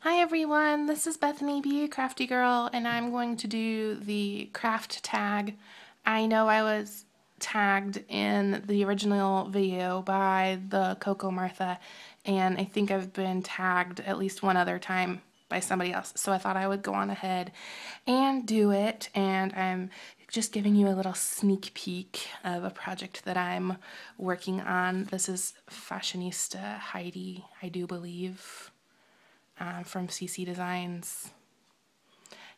Hi everyone, this is Bethany B, Crafty Girl, and I'm going to do the craft tag. I know I was tagged in the original video by the Coco Martha, and I think I've been tagged at least one other time by somebody else, so I thought I would go on ahead and do it, and I'm just giving you a little sneak peek of a project that I'm working on. This is Fashionista Heidi, I do believe, from CC Designs.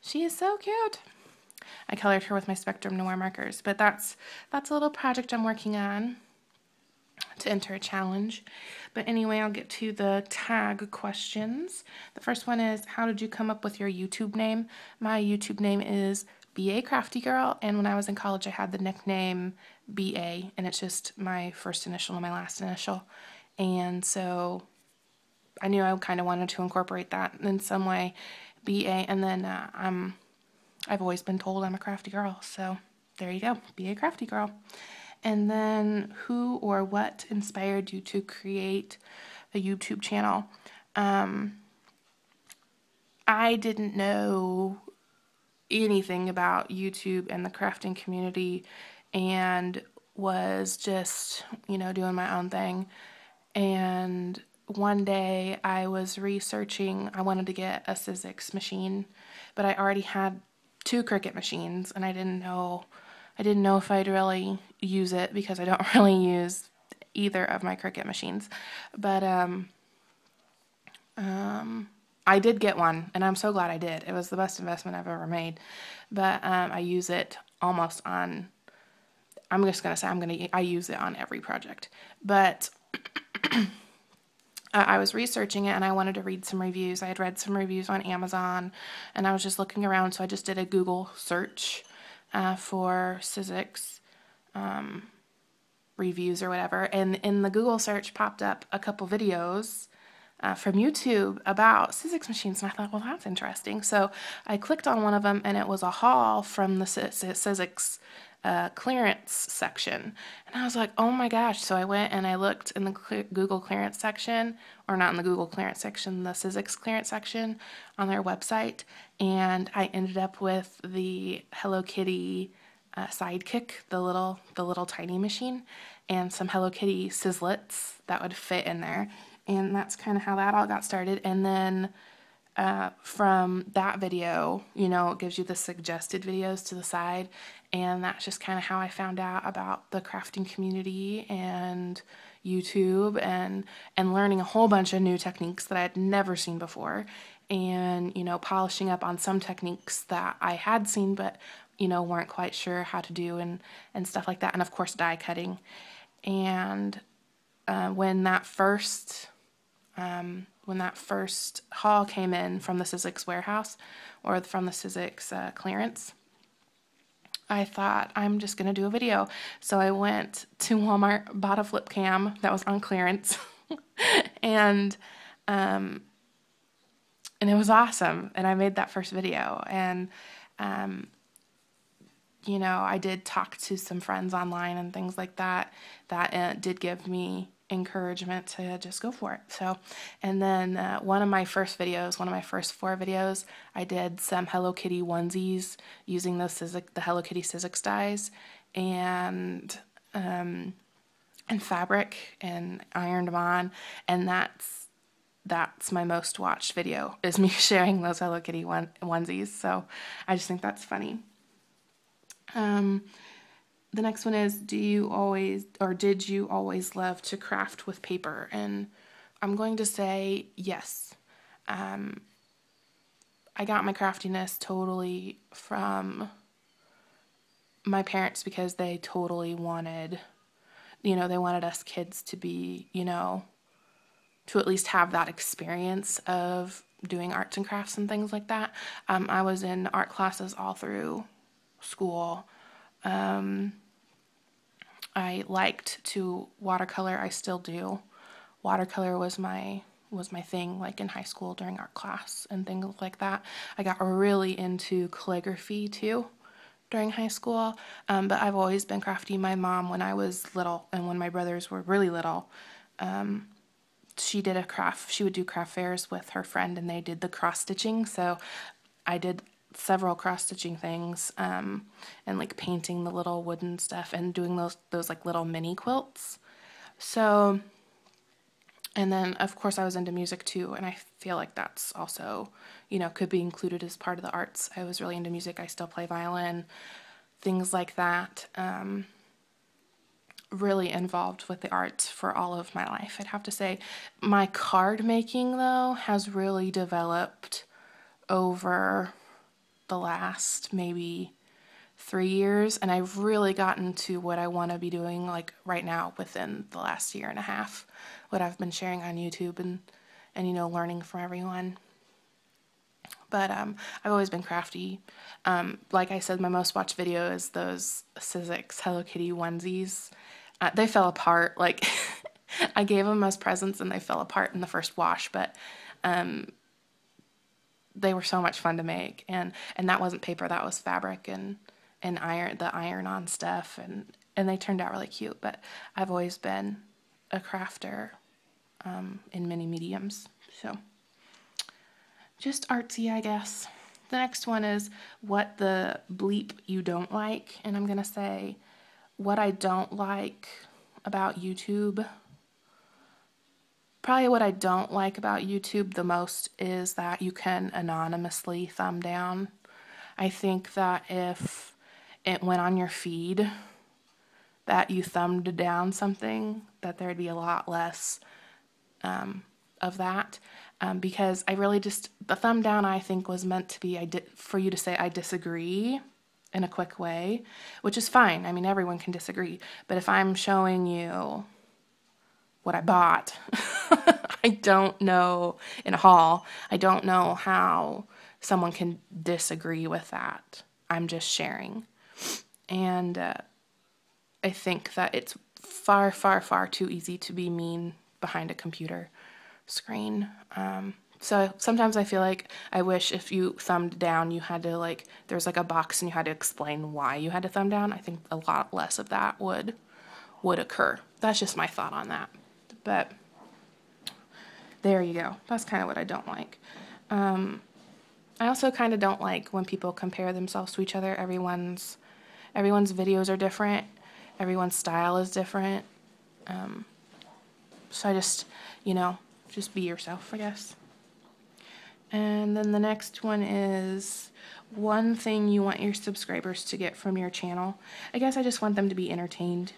She is so cute. I colored her with my Spectrum Noir markers, but that's a little project I'm working on to enter a challenge. But anyway, I'll get to the tag questions. The first one is, how did you come up with your YouTube name? My YouTube name is BA Crafty Girl, and when I was in college I had the nickname BA, and it's just my first initial and my last initial. And so I knew I kind of wanted to incorporate that in some way, BA, and then I've always been told I'm a crafty girl, so there you go, BA Crafty Girl. And then, who or what inspired you to create a YouTube channel? I didn't know anything about YouTube and the crafting community, and was just, doing my own thing. And one day I was researching, I wanted to get a Sizzix machine, but I already had two Cricut machines, and I didn't know if I'd really use it because I don't really use either of my Cricut machines. But I did get one, and I'm so glad I did. It was the best investment I've ever made. But I use it almost on, I'm just going to say I use it on every project. But I was researching it and I wanted to read some reviews. I had read some reviews on Amazon, and I was just looking around, so I just did a Google search for Sizzix reviews or whatever, and in the Google search popped up a couple videos from YouTube about Sizzix machines, and I thought, well, that's interesting. So I clicked on one of them, and it was a haul from the Sizzix clearance section, and I was like, oh my gosh. So I went and I looked in the Google clearance section, or not in the Google clearance section, the Sizzix clearance section on their website, and I ended up with the Hello Kitty Sidekick, the little tiny machine, and some Hello Kitty Sizzlets that would fit in there. And that's kind of how that all got started. And then from that video, it gives you the suggested videos to the side, and that's just kind of how I found out about the crafting community and YouTube, and learning a whole bunch of new techniques that I had never seen before, and polishing up on some techniques that I had seen but weren't quite sure how to do, and stuff like that, and of course die cutting. And when that first haul came in from the Sizzix warehouse, or from the Sizzix clearance, I thought, I'm just going to do a video. So I went to Walmart, bought a flip cam that was on clearance, and it was awesome. And I made that first video. And, I did talk to some friends online and things like that, that did give me encouragement to just go for it. So, and then one of my first 4 videos, I did some Hello Kitty onesies using the Hello Kitty Sizzix dies, and fabric, and ironed them on, and that's my most watched video, is me sharing those Hello Kitty onesies. So I just think that's funny. The next one is, did you always love to craft with paper? And I'm going to say yes. I got my craftiness totally from my parents, because they totally wanted, they wanted us kids to be, to at least have that experience of doing arts and crafts and things like that. I was in art classes all through school. I liked to watercolor. I still do. Watercolor was my thing, like in high school during art class and things like that. I got really into calligraphy too during high school, but I've always been crafty. My mom, when I was little, and when my brothers were really little, she would do craft fairs with her friend, and they did the cross stitching. So I did several cross stitching things, and like painting the little wooden stuff and doing those like little mini quilts. So, and then of course I was into music too, and I feel like that's also, you know, could be included as part of the arts. I was really into music. I still play violin, things like that. Really involved with the arts for all of my life. I'd have to say my card making, though, has really developed over the last maybe 3 years, and I've really gotten to what I want to be doing like right now within the last year and a half, what I've been sharing on YouTube and you know, learning from everyone. But I've always been crafty. Like I said, my most watched video is those Sizzix Hello Kitty onesies. They fell apart. Like, I gave them as presents and they fell apart in the first wash, but they were so much fun to make. And that wasn't paper, that was fabric and iron-on stuff, and they turned out really cute. But I've always been a crafter in many mediums, so just artsy, I guess. The next one is what the bleep you don't like, and I'm gonna say what I don't like about YouTube. Probably what I don't like about YouTube the most is that you can anonymously thumb down. I think that if it went on your feed that you thumbed down something, that there'd be a lot less of that. Because I really just, the thumb down I think was meant to be for you to say I disagree in a quick way, which is fine. I mean, everyone can disagree. But if I'm showing you what I bought, I don't know, in a haul, I don't know how someone can disagree with that. I'm just sharing. And I think that it's far, far, far too easy to be mean behind a computer screen. So sometimes I feel like I wish if you thumbed down, you had to like, there's like a box and you had to explain why you had to thumb down. I think a lot less of that would occur. That's just my thought on that. But there you go. That's kind of what I don't like. I also kind of don't like when people compare themselves to each other. Everyone's videos are different. Everyone's style is different. So I just, you know, just be yourself, I guess. And then the next one is one thing you want your subscribers to get from your channel. I guess I just want them to be entertained,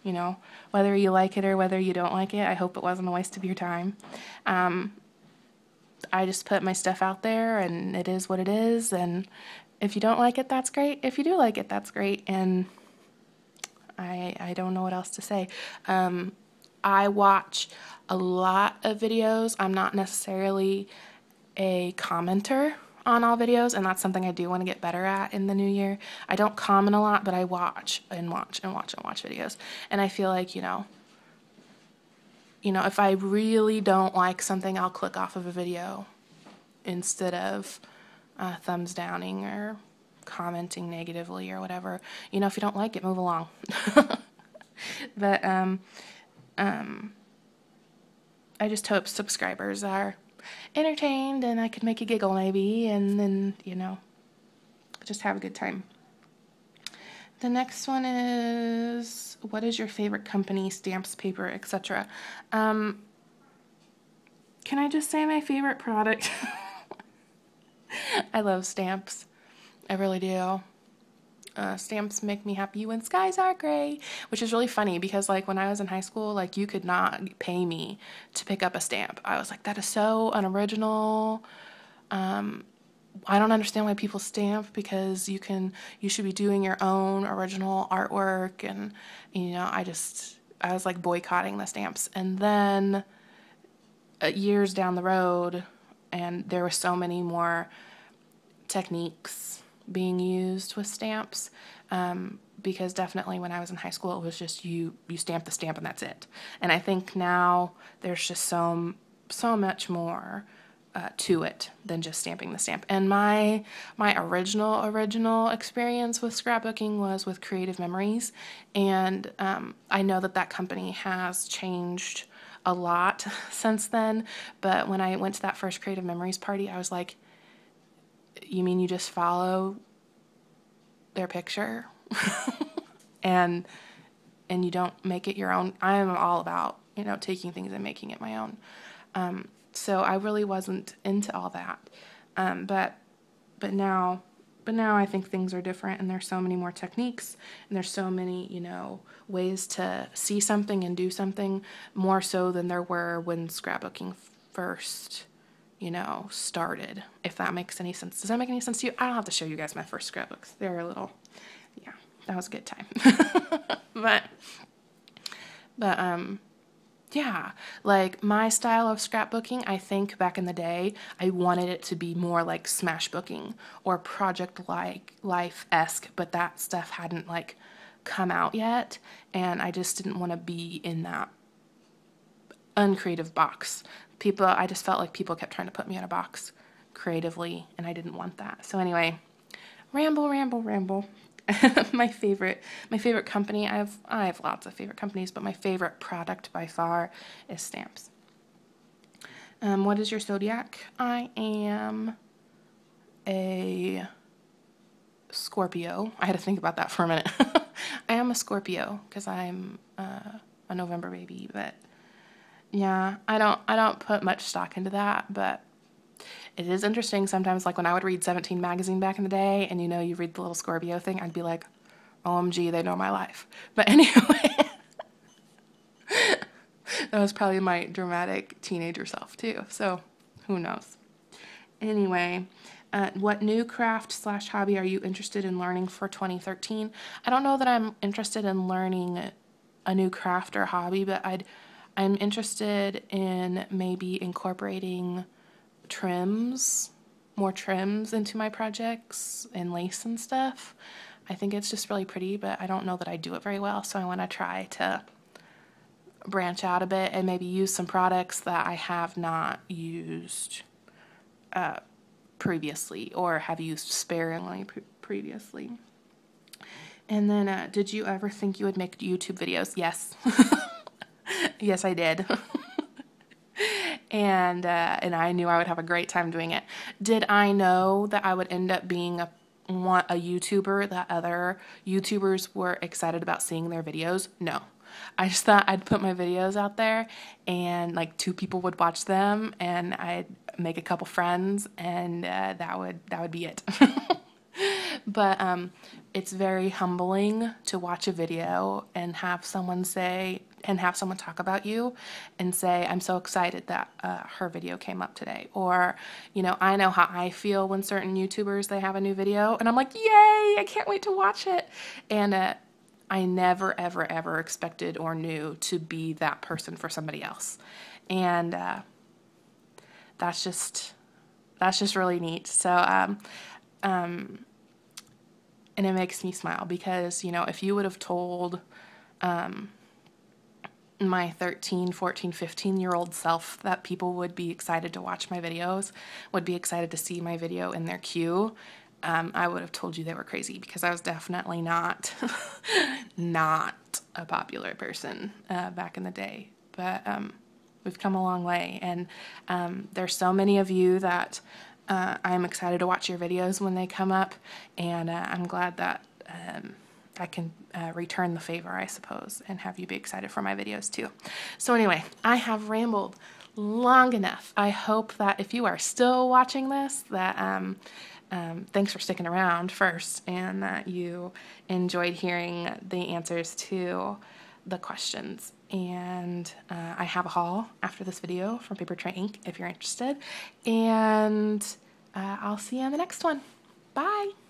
you know, whether you like it or whether you don't like it. I hope it wasn't a waste of your time. I just put my stuff out there and it is what it is. And if you don't like it, that's great. If you do like it, that's great. And I don't know what else to say. I watch a lot of videos. I'm not necessarily a commenter on all videos, and that's something I do want to get better at in the new year. I don't comment a lot, but I watch and watch and watch and watch videos. And I feel like, you know, if I really don't like something, I'll click off of a video instead of thumbs downing or commenting negatively or whatever. You know, if you don't like it, move along. But I just hope subscribers are entertained and I could make you giggle maybe, and then, you know, just have a good time. The next one is, what is your favorite company, stamps, paper, etc.? Can I just say my favorite product? I love stamps. I really do. Stamps make me happy when skies are gray, which is really funny because, like, when I was in high school, like, you could not pay me to pick up a stamp. I was like, that is so unoriginal. I don't understand why people stamp, because you should be doing your own original artwork. And, you know, I was like boycotting the stamps. And then years down the road, and there were so many more techniques being used with stamps, because definitely when I was in high school, it was just you stamp the stamp and that's it. And I think now there's just so much more to it than just stamping the stamp. And my original experience with scrapbooking was with Creative Memories, and I know that company has changed a lot since then, but when I went to that first Creative Memories party, I was like, you mean you just follow their picture and you don't make it your own? I am all about, you know, taking things and making it my own. So I really wasn't into all that. But now I think things are different, and there's so many more techniques, and there's so many, you know, ways to see something and do something, more so than there were when scrapbooking first, you know, started, if that makes any sense. Does that make any sense to you? I don't have to show you guys my first scrapbooks. They're a little, yeah, that was a good time. But yeah, like my style of scrapbooking, I think back in the day, I wanted it to be more like Smashbooking or Project like Life-esque, but that stuff hadn't like come out yet, and I just didn't want to be in that uncreative box. I just felt like people kept trying to put me in a box creatively, and I didn't want that. So anyway, ramble. my favorite company, I have lots of favorite companies, but my favorite product by far is stamps. What is your zodiac? I am a Scorpio. I had to think about that for a minute. I am a Scorpio because I'm a November baby, but yeah, I don't put much stock into that, but it is interesting sometimes, like when I would read 17 magazine back in the day, and you know, you read the little Scorpio thing, I'd be like, OMG, they know my life. But anyway, that was probably my dramatic teenager self too, so who knows. Anyway, what new craft/hobby are you interested in learning for 2013? I don't know that I'm interested in learning a new craft or hobby, but I'm interested in maybe incorporating more trims into my projects and lace and stuff. I think it's just really pretty, but I don't know that I do it very well, so I want to try to branch out a bit and maybe use some products that I have not used previously or have used sparingly previously. And then, did you ever think you would make YouTube videos? Yes. Yes, I did. And I knew I would have a great time doing it. Did I know that I would end up being a YouTuber that other YouTubers were excited about seeing their videos? No. I just thought I'd put my videos out there and like 2 people would watch them, and I'd make a couple friends, and that would be it. But it's very humbling to watch a video and have someone talk about you and say, I'm so excited that her video came up today. Or, you know, I know how I feel when certain YouTubers, they have a new video, and I'm like, yay, I can't wait to watch it. And I never, ever, ever expected or knew to be that person for somebody else. And that's just really neat. So, and it makes me smile because, you know, if you would have told my 13, 14, 15-year-old self that people would be excited to watch my videos, would be excited to see my video in their queue, I would have told you they were crazy, because I was definitely not a popular person back in the day. But we've come a long way, and there's so many of you that I'm excited to watch your videos when they come up, and I'm glad that I can return the favor, I suppose, and have you be excited for my videos too. So anyway, I have rambled long enough. I hope that if you are still watching this, that thanks for sticking around first, and that you enjoyed hearing the answers to the questions. And I have a haul after this video from Paper Tray Ink if you're interested. And I'll see you on the next one. Bye!